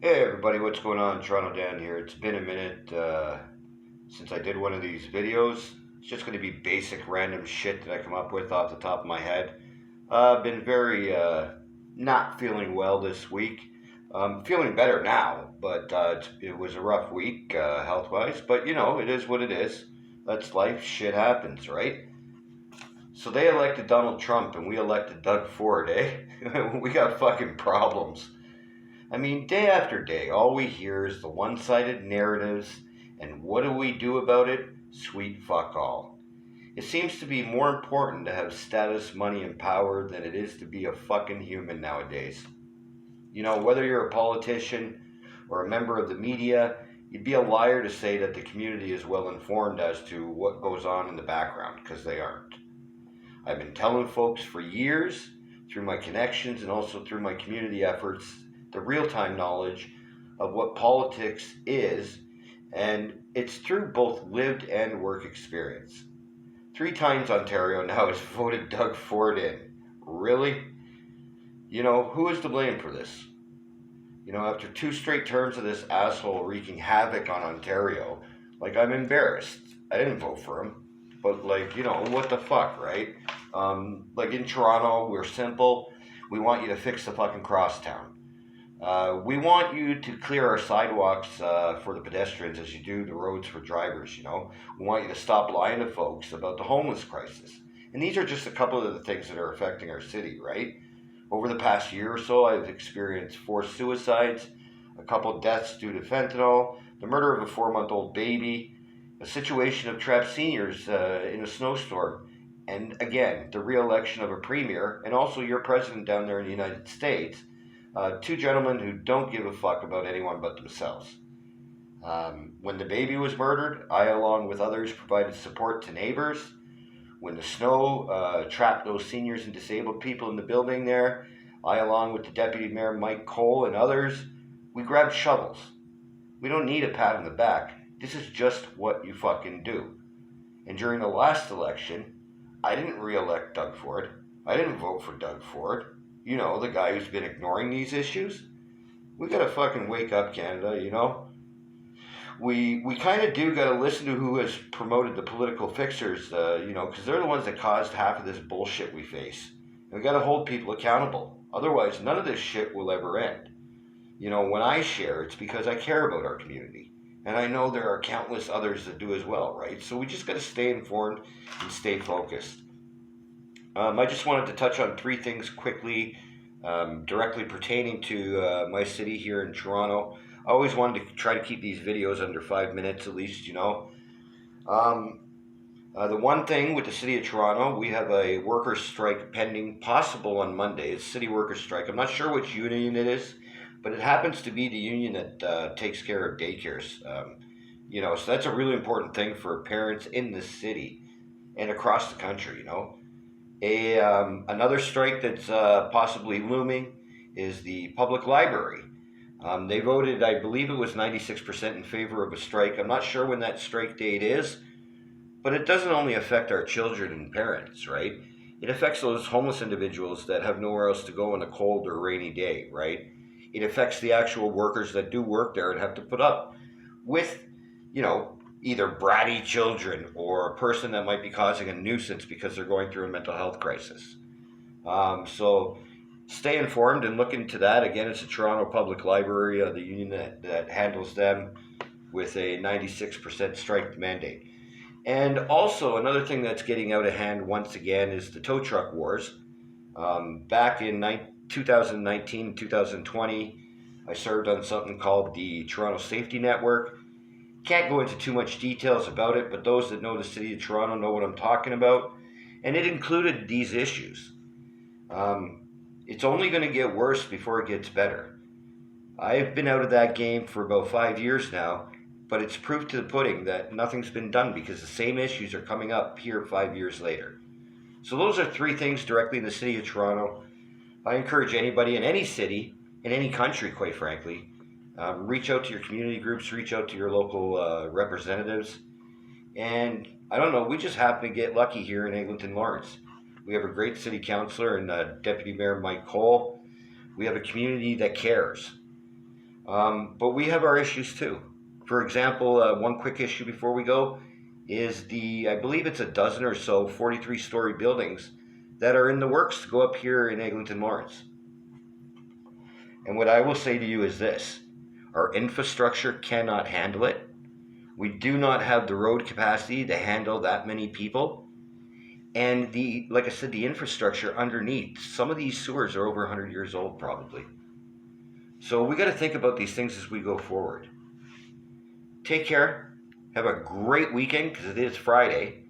Hey everybody, what's going on? Toronto Dan here. It's been a minute since I did one of these videos. It's just going to be basic random shit that I come up with off the top of my head. I've been very not feeling well this week. I'm feeling better now, but it was a rough week health wise. But you know, it is what it is. That's life. Shit happens, right? So they elected Donald Trump and we elected Doug Ford, eh? We got fucking problems. I mean, day after day, all we hear is the one sided narratives, and what do we do about it? Sweet fuck all. It seems to be more important to have status, money, and power than it is to be a fucking human nowadays. You know, whether you're a politician or a member of the media, you'd be a liar to say that the community is well informed as to what goes on in the background, because they aren't. I've been telling folks for years, through my connections and also through my community efforts, the real time knowledge of what politics is, and it's through both lived and work experience. 3 times Ontario now has voted Doug Ford in. Really? You know, who is to blame for this? You know, after 2 straight terms of this asshole wreaking havoc on Ontario, like, I'm embarrassed. I didn't vote for him. But, like, you know, what the fuck, right? Like, in Toronto, we're simple. We want you to fix the fucking crosstown. We want you to clear our sidewalks for the pedestrians as you do the roads for drivers, you know. We want you to stop lying to folks about the homeless crisis. And these are just a couple of the things that are affecting our city, right? Over the past year or so, I've experienced 4 suicides, a couple deaths due to fentanyl, the murder of a 4-month-old baby, a situation of trapped seniors in a snowstorm, and again, the re-election of a premier and also your president down there in the United States. 2 gentlemen who don't give a fuck about anyone but themselves. When the baby was murdered, I, along with others, provided support to neighbors. When the snow trapped those seniors and disabled people in the building there, I, along with the Deputy Mayor Mike Cole and others, we grabbed shovels. We don't need a pat on the back. This is just what you fucking do. And during the last election, I didn't re-elect Doug Ford. I didn't vote for Doug Ford. You know, the guy who's been ignoring these issues. We gotta fucking wake up, Canada, you know? We kind of do gotta listen to who has promoted the political fixers, you know, because they're the ones that caused half of this bullshit we face. And we gotta hold people accountable. Otherwise, none of this shit will ever end. You know, when I share, it's because I care about our community. And I know there are countless others that do as well, right? So we just gotta stay informed and stay focused. I just wanted to touch on 3 things quickly, directly pertaining to my city here in Toronto. I always wanted to try to keep these videos under 5 minutes at least, you know. Um, the one thing with the city of Toronto, we have a workers' strike pending, possible on Monday. It's city workers' strike. I'm not sure which union it is, but it happens to be the union that takes care of daycares. You know, so that's a really important thing for parents in the city and across the country, you know. Another strike that's possibly looming is the public library. They voted, I believe it was 96% in favor of a strike. I'm not sure when that strike date is, but it doesn't only affect our children and parents, right? It affects those homeless individuals that have nowhere else to go on a cold or rainy day, right? It affects the actual workers that do work there and have to put up with, you know, either bratty children or a person that might be causing a nuisance because they're going through a mental health crisis. So stay informed and look into that. Again, it's the Toronto Public Library, the union that handles them with a 96% strike mandate. And also, another thing that's getting out of hand once again is the tow truck wars. Back in 2019 and 2020, I served on something called the Toronto Safety Network. Can't go into too much details about it, but those that know the city of Toronto know what I'm talking about. And it included these issues. It's only going to get worse before it gets better. I've been out of that game for about 5 years now, but it's proof to the pudding that nothing's been done because the same issues are coming up here 5 years later. So those are 3 things directly in the city of Toronto. I encourage anybody in any city, in any country, quite frankly, reach out to your community groups, reach out to your local representatives. And I don't know, we just happen to get lucky here in Eglinton Lawrence. We have a great city councilor and Deputy Mayor Mike Cole. We have a community that cares. But we have our issues too. For example, one quick issue before we go is I believe it's a dozen or so 43-story buildings that are in the works to go up here in Eglinton Lawrence. And what I will say to you is this: our infrastructure cannot handle it. We do not have the road capacity to handle that many people. And like I said, the infrastructure underneath, some of these sewers are over 100 years old probably. So we got to think about these things as we go forward. Take care. Have a great weekend because it is Friday.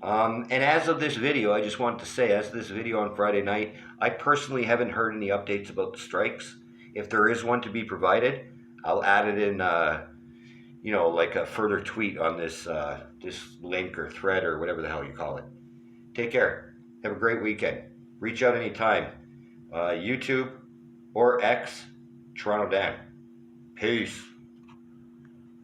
And as of this video, I just wanted to say, as of this video on Friday night, I personally haven't heard any updates about the strikes. If there is one to be provided, I'll add it in, like a further tweet on this link or thread or whatever the hell you call it. Take care. Have a great weekend. Reach out anytime. YouTube or X, Toronto Dan. Peace.